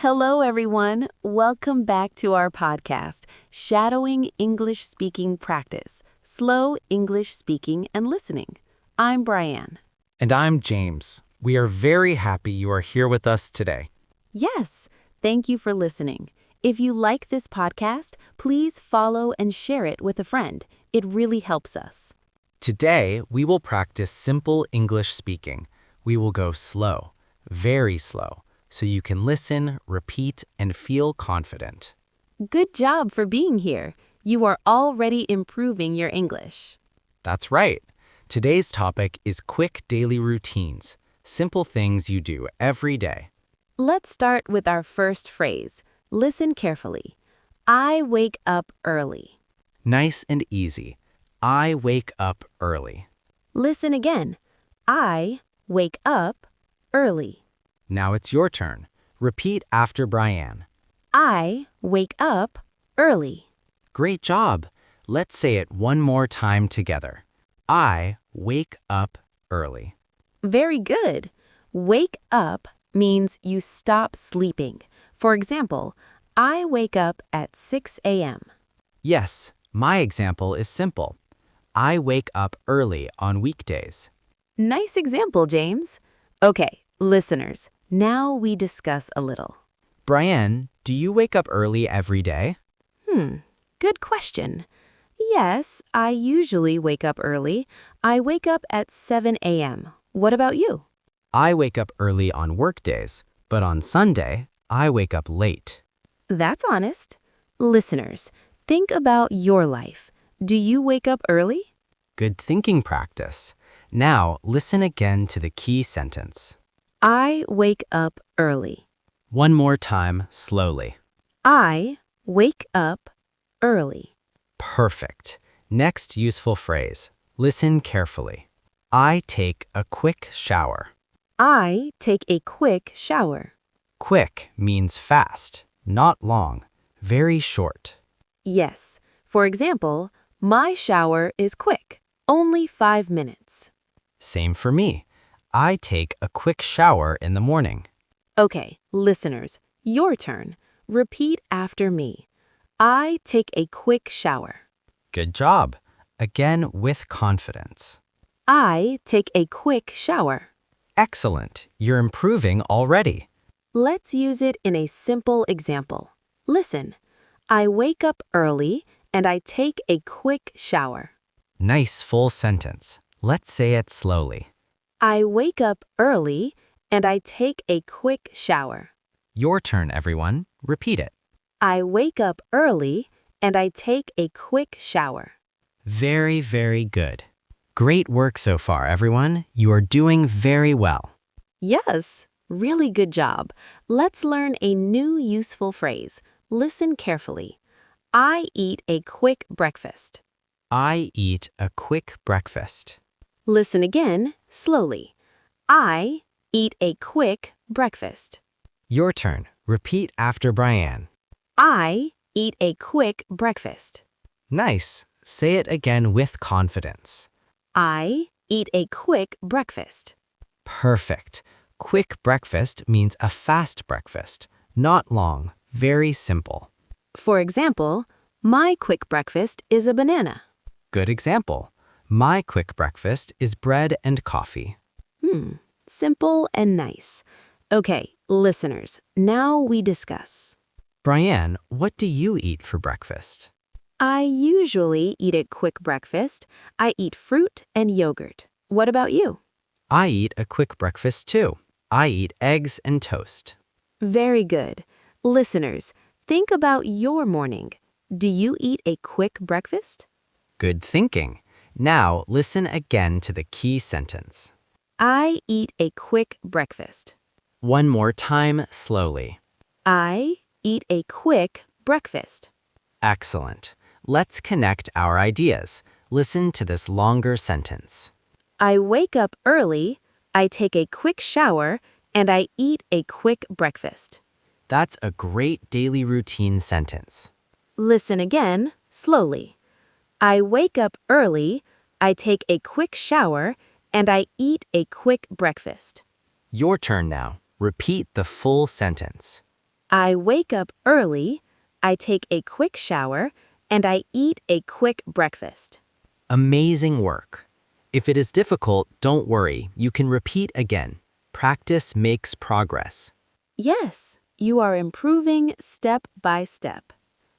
Hello, everyone. Welcome back to our podcast, Shadowing English Speaking Practice, Slow English Speaking and Listening. I'm Brianne. And I'm James. We are very happy you are here with us today. Yes, thank you for listening. If you like this podcast, please follow and share it with a friend. It really helps us. Today, we will practice simple English speaking. We will go slow, very slow, so you can listen, repeat, and feel confident. Good job for being here. You are already improving your English. That's right. Today's topic is quick daily routines, simple things you do every day. Let's start with our first phrase. Listen carefully. I wake up early. Nice and easy. I wake up early. Listen again. I wake up early. Now it's your turn. Repeat after Brianne. I wake up early. Great job. Let's say it one more time together. I wake up early. Very good. Wake up means you stop sleeping. For example, I wake up at 6 a.m. Yes, my example is simple. I wake up early on weekdays. Nice example, James. Okay, listeners, now we discuss a little. Brianne, do you wake up early every day? Good question. Yes, I usually wake up early. I wake up at 7 a.m. What about you? I wake up early on workdays, but on Sunday, I wake up late. That's honest. Listeners, think about your life. Do you wake up early? Good thinking practice. Now, listen again to the key sentence. I wake up early. One more time, slowly. I wake up early. Perfect. Next useful phrase. Listen carefully. I take a quick shower. I take a quick shower. Quick means fast, not long, very short. Yes. For example, my shower is quick. Only 5 minutes. Same for me. I take a quick shower in the morning. Okay, listeners, your turn. Repeat after me. I take a quick shower. Good job. Again with confidence. I take a quick shower. Excellent. You're improving already. Let's use it in a simple example. Listen. I wake up early and I take a quick shower. Nice full sentence. Let's say it slowly. I wake up early and I take a quick shower. Your turn, everyone. Repeat it. I wake up early and I take a quick shower. Very, very good. Great work so far, everyone. You are doing very well. Yes, really good job. Let's learn a new useful phrase. Listen carefully. I eat a quick breakfast. I eat a quick breakfast. Listen again, slowly. I eat a quick breakfast. Your turn. Repeat after Brianne. I eat a quick breakfast. Nice. Say it again with confidence. I eat a quick breakfast. Perfect. Quick breakfast means a fast breakfast, not long, very simple. For example, my quick breakfast is a banana. Good example. My quick breakfast is bread and coffee. Simple and nice. Okay, listeners, now we discuss. Brianne, what do you eat for breakfast? I usually eat a quick breakfast. I eat fruit and yogurt. What about you? I eat a quick breakfast too. I eat eggs and toast. Very good. Listeners, think about your morning. Do you eat a quick breakfast? Good thinking. Now listen again to the key sentence. I eat a quick breakfast. One more time, slowly. I eat a quick breakfast. Excellent. Let's connect our ideas. Listen to this longer sentence. I wake up early, I take a quick shower, and I eat a quick breakfast. That's a great daily routine sentence. Listen again, slowly. I wake up early, I take a quick shower, and I eat a quick breakfast. Your turn now. Repeat the full sentence. I wake up early, I take a quick shower, and I eat a quick breakfast. Amazing work. If it is difficult, don't worry. You can repeat again. Practice makes progress. Yes, you are improving step by step.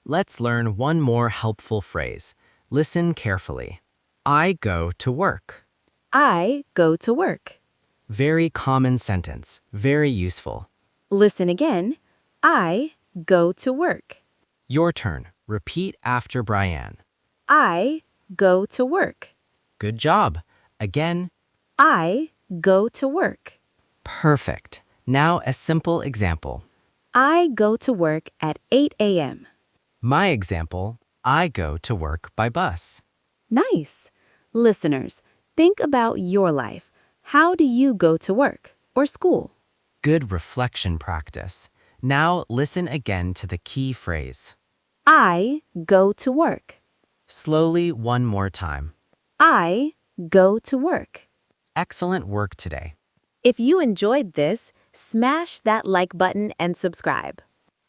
Let's learn one more helpful phrase. Listen carefully. I go to work. I go to work. Very common sentence. Very useful. Listen again. I go to work. Your turn. Repeat after Brian. I go to work. Good job. Again. I go to work. Perfect. Now a simple example. I go to work at 8 a.m. My example, I go to work by bus. Nice. Listeners, think about your life. How do you go to work or school? Good reflection practice. Now listen again to the key phrase. I go to work. Slowly one more time. I go to work. Excellent work today. If you enjoyed this, smash that like button and subscribe.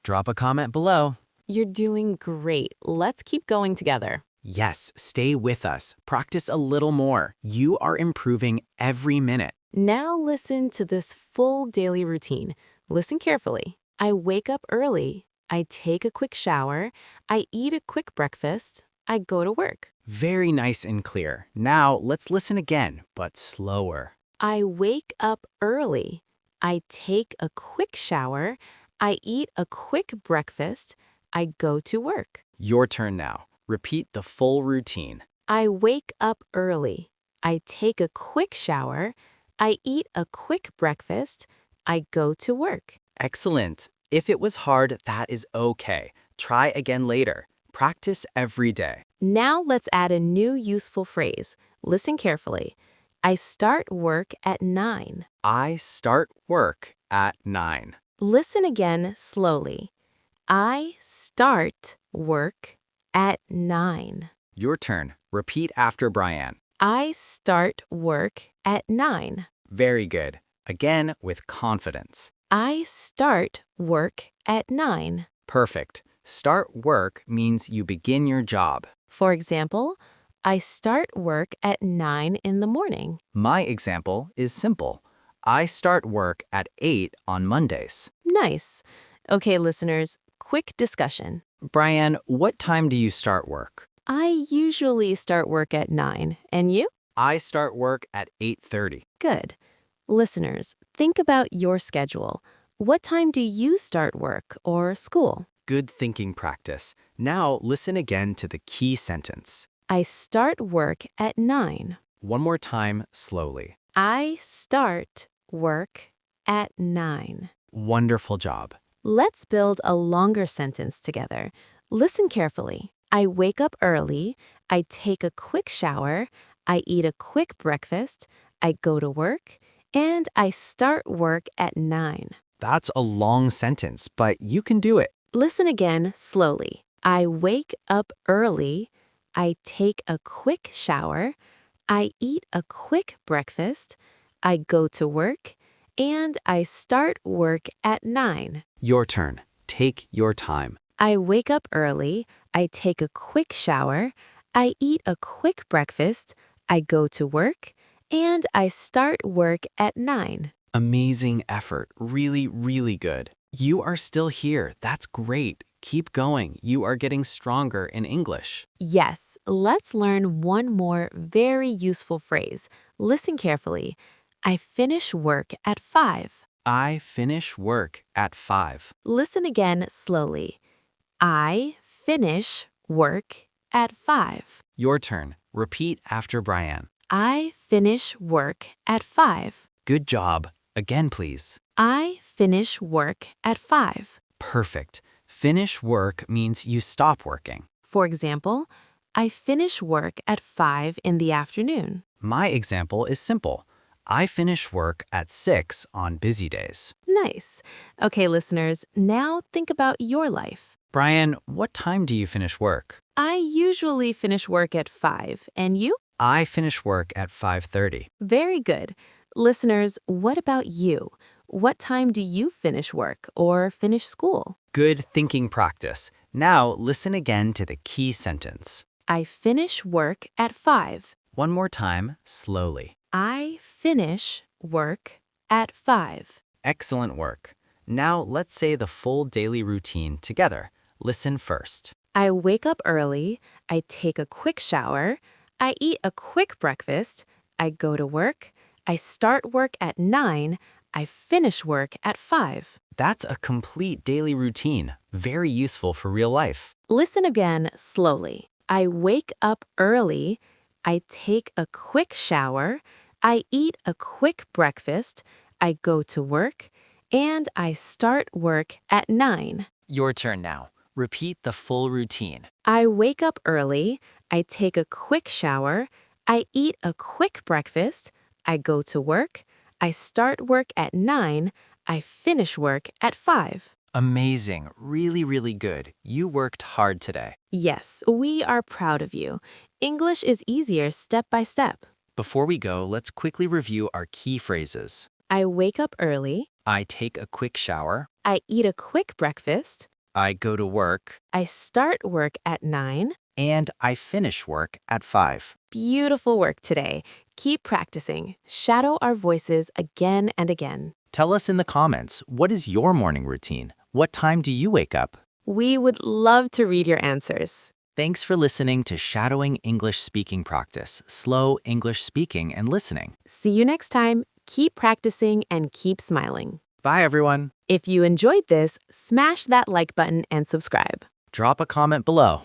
Drop a comment below. You're doing great. Let's keep going together. Yes, stay with us. Practice a little more. You are improving every minute. Now listen to this full daily routine. Listen carefully. I wake up early. I take a quick shower. I eat a quick breakfast. I go to work. Very nice and clear. Now let's listen again, but slower. I wake up early. I take a quick shower. I eat a quick breakfast. I go to work. Your turn now. Repeat the full routine. I wake up early. I take a quick shower. I eat a quick breakfast. I go to work. Excellent. If it was hard, that is okay. Try again later. Practice every day. Now let's add a new useful phrase. Listen carefully. I start work at 9. I start work at 9. Listen again slowly. I start work at 9. Your turn. Repeat after Brian. I start work at 9. Very good. Again with confidence. I start work at 9. Perfect. Start work means you begin your job. For example, I start work at 9 in the morning. My example is simple. I start work at 8 on Mondays. Nice. Okay, listeners, quick discussion. Brian, what time do you start work? I usually start work at 9. And you? I start work at 8:30. Good. Listeners, think about your schedule. What time do you start work or school? Good thinking practice. Now listen again to the key sentence. I start work at 9. One more time, slowly. I start work at 9. Wonderful job. Let's build a longer sentence together. Listen carefully. I wake up early. I take a quick shower. I eat a quick breakfast. I go to work. And I start work at 9. That's a long sentence, but you can do it. Listen again slowly. I wake up early. I take a quick shower. I eat a quick breakfast. I go to work. And I start work at 9. Your turn. Take your time. I wake up early. I take a quick shower. I eat a quick breakfast. I go to work. And I start work at 9. Amazing effort. Really, really good. You are still here. That's great. Keep going. You are getting stronger in English. Yes, let's learn one more very useful phrase. Listen carefully. I finish work at 5. I finish work at 5. Listen again slowly. I finish work at 5. Your turn. Repeat after Brian. I finish work at 5. Good job. Again, please. I finish work at 5. Perfect. Finish work means you stop working. For example, I finish work at 5 in the afternoon. My example is simple. I finish work at 6 on busy days. Nice. Okay, listeners, now think about your life. Brian, what time do you finish work? I usually finish work at 5, and you? I finish work at 5:30. Very good. Listeners, what about you? What time do you finish work or finish school? Good thinking practice. Now listen again to the key sentence. I finish work at 5. One more time, slowly. I finish work at 5. Excellent work. Now let's say the full daily routine together. Listen first. I wake up early, I take a quick shower, I eat a quick breakfast, I go to work, I start work at 9, I finish work at 5. That's a complete daily routine, very useful for real life. Listen again slowly. I wake up early, I take a quick shower, I eat a quick breakfast, I go to work, and I start work at 9. Your turn now. Repeat the full routine. I wake up early, I take a quick shower, I eat a quick breakfast, I go to work, I start work at 9, I finish work at 5. Amazing. Really, really good. You worked hard today. Yes, we are proud of you. English is easier step by step. Before we go, let's quickly review our key phrases. I wake up early, I take a quick shower. I eat a quick breakfast, I go to work. I start work at 9. And I finish work at 5. Beautiful work today. Keep practicing. Shadow our voices again and again. Tell us in the comments, what is your morning routine? What time do you wake up? We would love to read your answers. Thanks for listening to Shadowing English Speaking Practice, slow English speaking and listening. See you next time. Keep practicing and keep smiling. Bye, everyone. If you enjoyed this, smash that like button and subscribe. Drop a comment below.